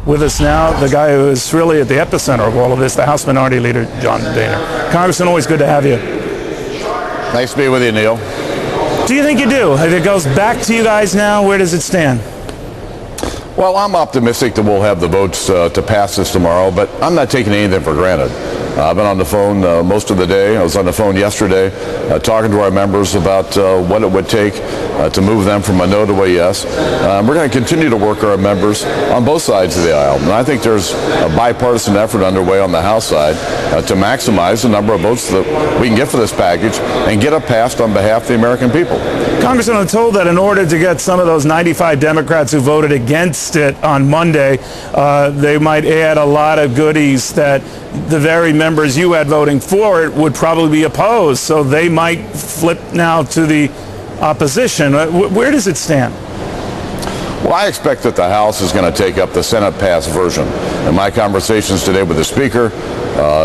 with us now, the guy who is really at the epicenter of all of this, the House Minority Leader John Boehner. Congressman, always good to have you. Nice to be with you, Neil. Do you think you do? If it goes back to you guys now, where does it stand? Well, I'm optimistic that we'll have the votes to pass this tomorrow, but I'm not taking anything for granted. I've been on the phone most of the day. I was on the phone yesterday talking to our members about what it would take to move them from a no to a yes. We're going to continue to work our members on both sides of the aisle. And I think there's a bipartisan effort underway on the House side to maximize the number of votes that we can get for this package and get it passed on behalf of the American people. Congressman, I'm told that in order to get some of those 95 Democrats who voted against it on Monday, they might add a lot of goodies that the very members you had voting for it would probably be opposed. So they might flip now to the opposition. Where does it stand? Well, I expect that the House is going to take up the Senate-passed version. In my conversations today with the Speaker,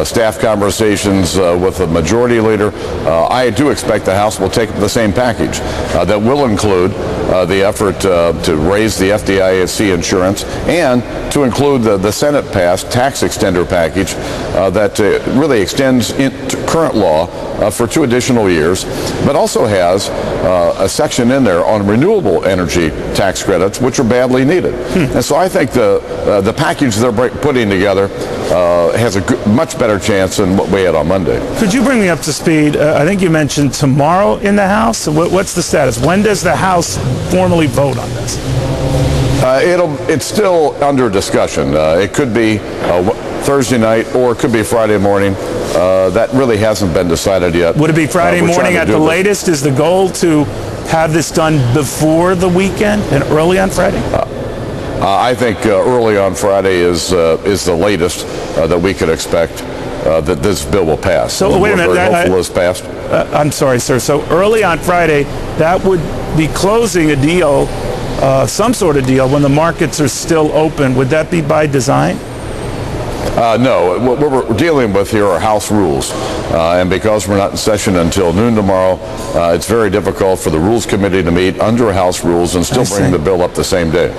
staff conversations with the Majority Leader, I do expect the House will take up the same package that will include the effort to raise the FDIC insurance and to include the Senate-passed tax extender package that really extends into current law for 2 additional years, but also has a section in there on renewable energy tax credits, which are badly needed. And so I think the package they're putting together has a much better chance than what we had on Monday. Could you bring me up to speed? I think you mentioned tomorrow in the House. What's the status? When does the House formally vote on this? It's still under discussion. It could be Thursday night or it could be Friday morning. That really hasn't been decided yet. Would it be Friday morning at the latest? Is the goal to have this done before the weekend and early on Friday? I think early on Friday is the latest that we could expect that this bill will pass. So wait a minute. We're hopeful it's passed. I'm sorry, sir. So early on Friday, that would be closing a deal, some sort of deal, when the markets are still open. Would that be by design? No, what we're dealing with here are House rules. And because we're not in session until noon tomorrow, it's very difficult for the Rules Committee to meet under House rules and still bring the bill up the same day.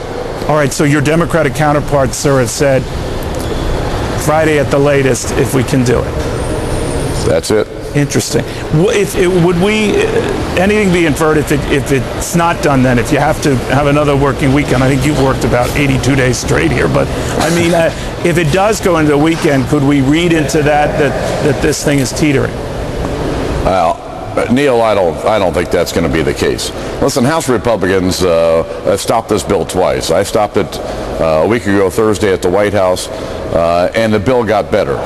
All right, so your Democratic counterparts, sir, have said Friday at the latest if we can do it. That's it. Interesting. Would anything be inferred if it's not done then? If you have to have another working weekend, I think you've worked about 82 days straight here, but I mean, if it does go into the weekend, could we read into that this thing is teetering? Well, Neil, I don't think that's going to be the case. Listen, House Republicans have stopped this bill twice. I stopped it a week ago Thursday at the White House, and the bill got better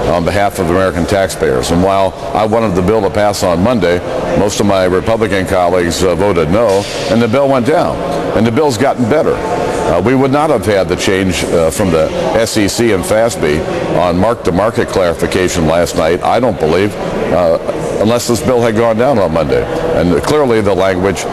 on behalf of American taxpayers. And while I wanted the bill to pass on Monday, most of my Republican colleagues voted no, and the bill went down. And the bill's gotten better. We would not have had the change from the SEC and FASB on mark-to-market clarification last night, I don't believe, unless this bill had gone down on Monday. And clearly the language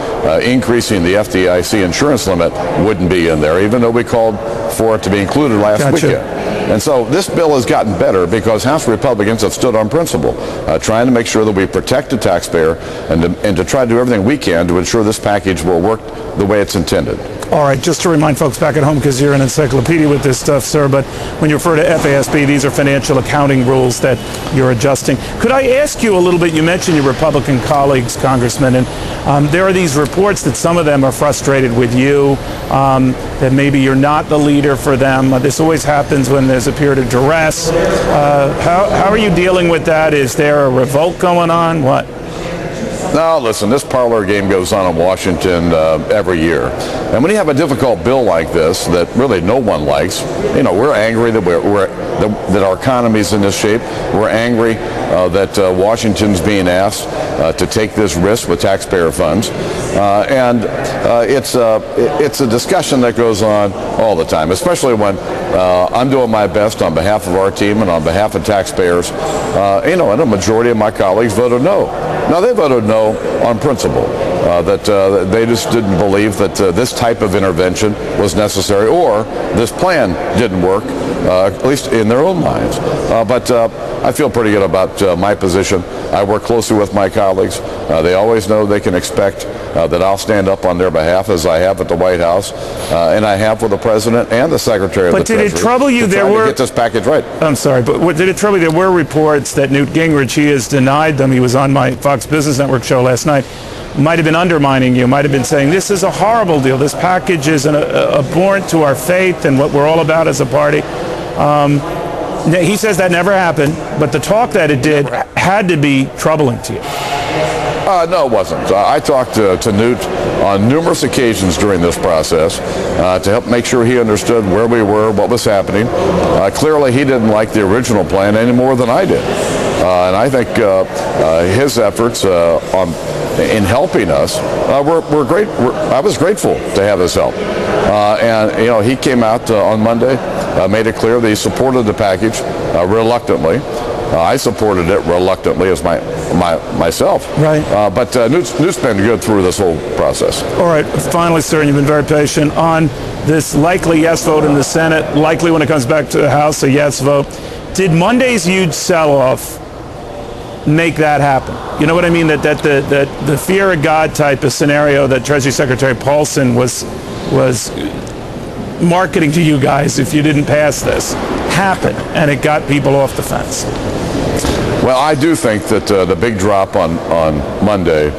increasing the FDIC insurance limit wouldn't be in there, even though we called for it to be included last weekend. And so this bill has gotten better because House Republicans have stood on principle, trying to make sure that we protect the taxpayer and to try to do everything we can to ensure this package will work the way it's intended. All right, just to remind folks back at home, because you're an encyclopedia with this stuff, sir, but when you refer to FASB, these are financial accounting rules that you're adjusting. Could I ask you a little bit, you mentioned your Republican colleagues, Congressman, and there are these reports that some of them are frustrated with you, that maybe you're not the leader for them. This always happens when there's a period of duress. How are you dealing with that? Is there a revolt going on? What? No, listen, this parlor game goes on in Washington every year. And when you have a difficult bill like this that really no one likes, you know, we're angry that that our economy's in this shape. We're angry that Washington's being asked to take this risk with taxpayer funds. And it's a discussion that goes on all the time, especially when I'm doing my best on behalf of our team and on behalf of taxpayers. You know, and a majority of my colleagues voted no. Now, they voted no on principle, that they just didn't believe that this type of intervention was necessary, or this plan didn't work at least in their own minds. But I feel pretty good about my position. I work closely with my colleagues. They always know they can expect that I'll stand up on their behalf, as I have at the White House, and I have with the President and the Secretary of the Treasury. But did it trouble you? There were to get this package right. I'm sorry, but did it trouble you? There were reports that Newt Gingrich, he has denied them. He was on my Fox Business Network show last night. Might have been undermining you, might have been saying this is a horrible deal. This package is an abhorrent to our faith and what we're all about as a party. He says that never happened, but the talk that it did had to be troubling to you. No, it wasn't. I talked to Newt on numerous occasions during this process to help make sure he understood where we were, what was happening. Clearly, he didn't like the original plan any more than I did. And I think his efforts in helping us were great. I was grateful to have his help. And, you know, he came out on Monday, made it clear that he supported the package reluctantly. I supported it reluctantly as myself. Right. But Newt's been good through this whole process. All right. Finally, sir, and you've been very patient on this likely yes vote in the Senate, likely when it comes back to the House, a yes vote. Did Monday's huge sell-off make that happen? You know what I mean? That the fear of God type of scenario that Treasury Secretary Paulson was marketing to you guys if you didn't pass this happened, and it got people off the fence. Well, I do think that the big drop on Monday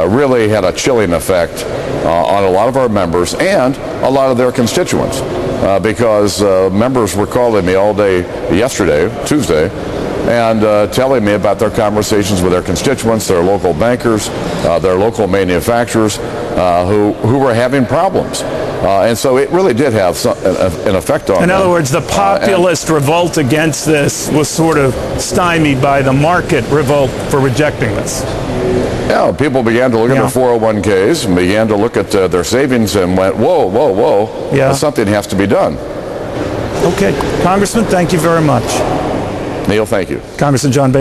really had a chilling effect on a lot of our members and a lot of their constituents because members were calling me all day yesterday, Tuesday, and telling me about their conversations with their constituents, their local bankers, their local manufacturers who were having problems. And so it really did have an effect on them. In other words, the populist revolt against this was sort of stymied by the market revolt for rejecting this. Yeah, people began to look at their 401ks and began to look at their savings and went, whoa, whoa, whoa, yeah. Something has to be done. Okay. Congressman, thank you very much. Neil, thank you. Congressman John Boehner.